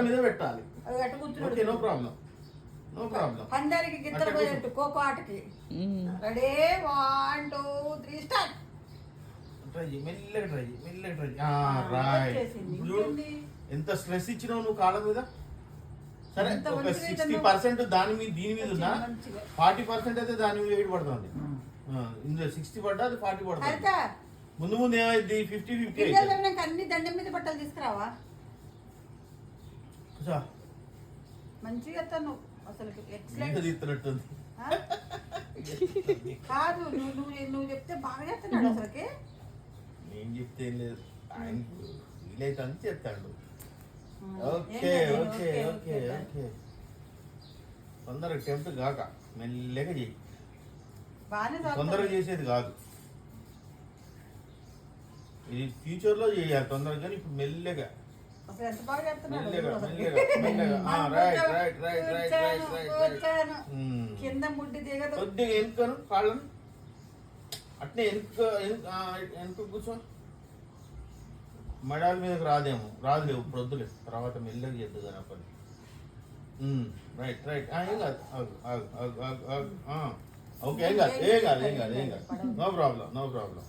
మీద పెట్టాలి. Okay, no problem, no problem. అందరికి గిద్దరు పోయేట్టు ఖోఖో ఆటకి. Ready 1 2 3 start. ట్రై చేయి, మెల్లగా ట్రై చేయి, మెల్లగా ట్రై చేయి. రైట్. ఎంత స్ట్రెస్ ఇచ్చినావు నువ్వు కాళ్ళ మీద. సరే, ఒక 60% దాని మీద దీని మీద ఉన్నా, 40% అయితే దాని మీద వెయిట్ పడుతుంది. ఇందులో 60 పడ్డా, అది 40 పడుతుంది. ముందు ముందు ఏమైంది, 50-50 అన్ని దండం మీద బట్టలు తీసుకురావా. మంచిగా తను అసలు తీస్తున్నట్టుంది. కాదు, నువ్వు చెప్తే బాగా చేస్తున్నాడు అసలుకి. నేను చెప్తే ఏం లేదు, ఆయన వీలైతే అని చెప్తాడు. Okay okay okay okay. తొందరగా టెంప్ట్ కాక మెల్లగా చెయ్యి. తొందరగా చేసేది కాదు, ఇది ఫ్యూచర్ లో చేయాలి తొందరగా, కానీ ఇప్పుడు మెల్లగా కొద్దిగా ఎనుకను కాళ్ళను అట్నే వెనుక కూర్చో. మడాల మీదకి రాదులేవు ఇప్పుడు వద్దులే, తర్వాత మెల్లగా చేద్దు కానీ అప్పటి. రైట్ రైట్, ఏం కాదు, ఓకే, ఏం కాదు, నో ప్రాబ్లం, నో ప్రాబ్లం.